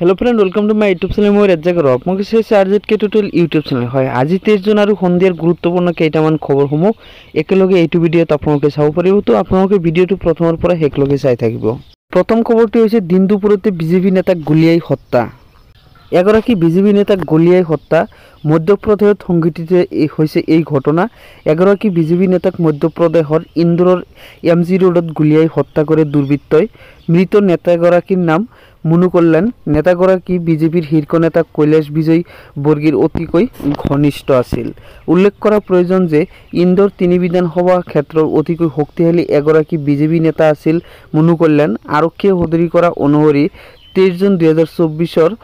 Hello friend welcome to my YouTube channel মই ৰাজ্জাক ৰব মই কৈছে চাৰ্জেট কে টোটেল ইউটিউব চেনেল হয় আজি 23 জন আৰু সন্ধিয়াৰ গুৰুত্বপূৰ্ণ কেইটামান খবৰসমূহ একেলগে এইটো ভিডিঅ'ত আপোনালোকে চাব পাৰিব তো আপোনালোকে ভিডিঅ'টো প্ৰথমৰ পৰা শেষলৈকে চাই থাকিব। প্ৰথম খবৰটো হৈছে দিন দুপৰতে বিজেপি নেতাক গুলিয়াই হত্যা। এগৰাকী বিজেপি নেতাক গুলিয়াই হত্যা মধ্যপ্ৰদেশত সংঘটিত হৈছে এই ঘটনা। এগৰাকী বিজেপি নেতাক মধ্যপ্ৰদেশৰ ইন্দোৰৰ এমজি ৰোডত গুলিয়াই হত্যা কৰে দুৰ্বৃত্তই। মৃত নেতাগৰাকীৰ নাম মুনু কল্যাণ। নেতাগৰাকী বিজেপিৰ শীৰ্ষ নেতা কৈলাশ বিজয় বৰ্গীৰ অতিকৈ ঘনিষ্ঠ আছিল। উল্লেখ কৰা প্ৰয়োজন যে ইন্দোৰ 3 বিধানসভা ক্ষেত্ৰৰ অতিকৈ শক্তিশালী এগৰাকী বিজেপি নেতা আছিল মুনু কল্যাণ। আৰক্ষীয়ে সদৰি কৰা অনুসৰি 23 জুন 2024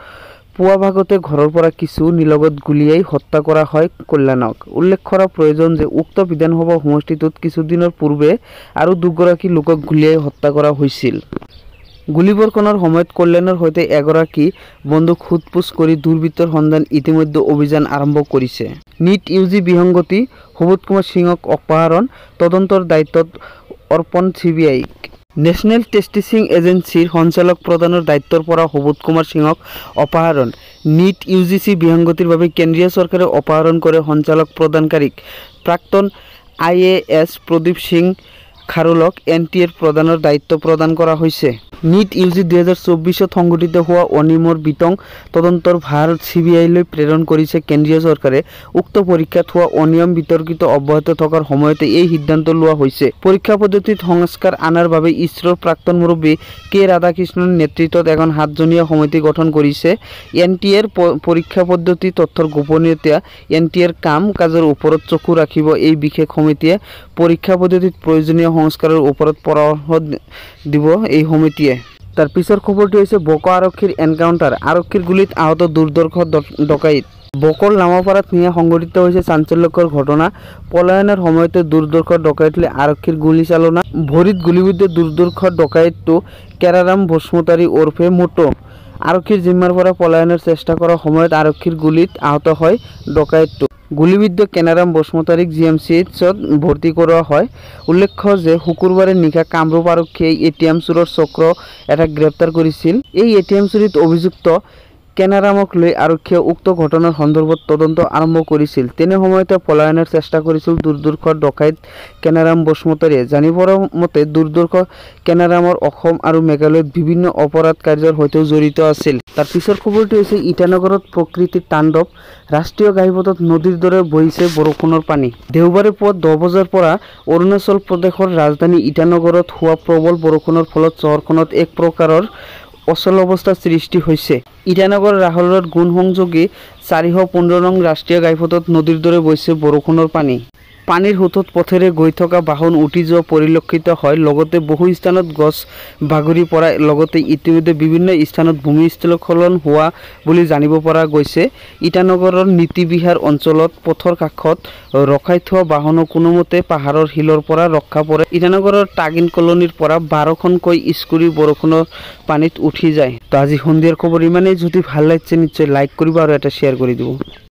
পুৱা ভাগতে ঘৰৰ পৰা কিছু নিলগত গুলিয়াই হত্যা কৰা হয় কল্যাণক। উল্লেখ কৰা প্ৰয়োজন যে উক্ত বিধানসভা সমষ্টিটোত কিছুদিনৰ পূৰ্বে আৰু দুগৰাকী লোকক গুলিয়াই হত্যা কৰা হৈছিল। গুলিবৰ্ষণৰ সময়ত কল্যাণৰ সৈতে এগৰাকী বন্দুক সোধপোছ কৰি দুৰ্বৃত্তৰ সন্ধান ইতিমধ্যে অভিযান আৰম্ভ কৰিছে। নিট ইউজি বিসংগতি সুবোধ কুমাৰ সিঙক অপহৰণ তদন্তৰ দায়িত্বত অৰ্পণ CBI। নেশ্যনেল টেষ্টিং এজেন্সিৰ সঞ্চালক প্ৰধানৰ দায়িত্বৰ পৰা সুবোধ কুমাৰ সিঙক অপহৰণ। নিট UGC বিসংগতিৰ বাবে কেন্দ্ৰীয় চৰকাৰে অপহৰণ কৰে সঞ্চালক প্ৰদানকাৰীক। প্ৰাক্তন IAS প্ৰদীপ সিং খাৰোলক NTAৰ প্ৰধানৰ দায়িত্ব প্ৰদান কৰা হৈছে। নিট ইউজি 2024 সংঘটিত হোৱা অনিয়মৰ বিতং তদন্তৰ ভাৰ CBI লৈ প্ৰেৰণ কৰিছে কেন্দ্ৰীয় চৰকাৰে। উক্ত পৰীক্ষাত হোৱা অনিয়ম বিতৰ্কিত অব্যাহত থকাৰ সময়তে এই সিদ্ধান্ত লোৱা হৈছে। পৰীক্ষা পদ্ধতিত সংস্কাৰ আনাৰ বাবে ইছৰোৰ প্ৰাক্তন মুৰব্বী কে ৰাধাকৃষ্ণনৰ নেতৃত্বত এখন 7জনীয়া সমিতি গঠন কৰিছে। NTAৰ পৰীক্ষা পদ্ধতি তথ্যৰ গোপনীয়তা NTAৰ কাম কাজৰ ওপৰত চকু ৰাখিব। এই বিশেষ সমিতিয়ে পৰীক্ষা পদ্ধতিত প্ৰয়োজনীয় সংস্কাৰৰ ওপৰত পৰামৰ্শ দিব। এই সমিতিয়ে তাৰ পিছৰ খবৰটো হৈছে বক আৰক্ষীৰ এনকাউণ্টাৰ। আৰক্ষীৰ গুলীত আহত দুৰ্ধৰ্ষ ডকাইত। বকৰ লামাপাৰাত নিয়া সংঘটিত হৈছে চাঞ্চল্যকৰ ঘটনা। পলায়নৰ সময়তে দুৰ্ধৰ্ষ ডকাইতলৈ আৰক্ষীৰ গুলী চালনা। ভৰিত গুলীবিদ্ধ দুৰ্ধৰ্ষ ডকাইতটো কেৰাৰাম বসুমতাৰী ওৰফে মোটো। আৰক্ষীৰ জিম্মাৰ পৰা পলায়নৰ চেষ্টা কৰাৰ সময়ত আৰক্ষীৰ গুলীত আহত হয় ডকাইতটো। গুলীবিদ্ধ কেনাৰাম বসুমতাৰীক GMCHত ভৰ্তি কৰোৱা হয়। উল্লেখ্য যে শুকুৰবাৰে নিশা কামৰূপ আৰক্ষীয়ে ATM চোৰৰ চক্ৰ এটা গ্ৰেপ্তাৰ কৰিছিল। এই ATM চুৰিত অভিযুক্ত কেনাৰামক লৈ আৰক্ষীয়ে উক্ত ঘটনাৰ সন্দৰ্ভত তদন্ত আৰম্ভ কৰিছিল। তেনে সময়তে পলায়নৰ চেষ্টা কৰিছিল দুৰ্ধৰ্ষ ডকাইত কেনাৰাম বসুমতাৰীয়ে। জানিব পৰা মতে দুৰ্ধৰ্ষ কেনাৰামৰ অসম আৰু মেঘালয়ত বিভিন্ন অপৰাধ কাৰ্যৰ সৈতেও জড়িত আছিল। তাৰ পিছৰ খবৰটো হৈছে ইটানগৰত প্ৰকৃতিৰ তাণ্ডৱ। ৰাষ্ট্ৰীয় ঘাইপথত নদীৰ দৰে বহিছে বৰষুণৰ পানী। দেওবাৰে পুৱা 10 বজাৰ পৰা অৰুণাচল প্ৰদেশৰ ৰাজধানী ইটানগৰত হোৱা প্ৰবল বৰষুণৰ ফলত চহৰখনত এক প্ৰকাৰৰ অচল অৱস্থাৰ সৃষ্টি হৈছে। ইটানগৰ ৰাহলত গুণ সংযোগী 415 নং ৰাষ্ট্ৰীয় ঘাইপথত নদীৰ দৰে বৈছে বৰষুণৰ পানী। পানীৰ সোঁতত পথেৰে গৈ থকা বাহন উটি যোৱা পৰিলক্ষিত হয়। লগতে বহু স্থানত গছ বাগৰি পৰা লগতে ইতিমধ্যে বিভিন্ন স্থানত ভূমিস্খলন হোৱা বুলি জানিব পৰা গৈছে। ইটানগৰৰ নীতিবিহাৰ অঞ্চলত পথৰ কাষত ৰখাই থোৱা বাহনো কোনোমতে পাহাৰৰ শিলৰ পৰা ৰক্ষা পৰে। ইটানগৰৰ টাগিন কলনীৰ পৰা 12খনকৈ স্কুটি বৰষুণৰ পানীত উঠি যায়। তো আজি সন্ধিয়াৰ খবৰ ইমানেই। যদি ভাল লাগিছে নিশ্চয় লাইক কৰিব আৰু এটা শ্বেয়াৰ কৰি দিব।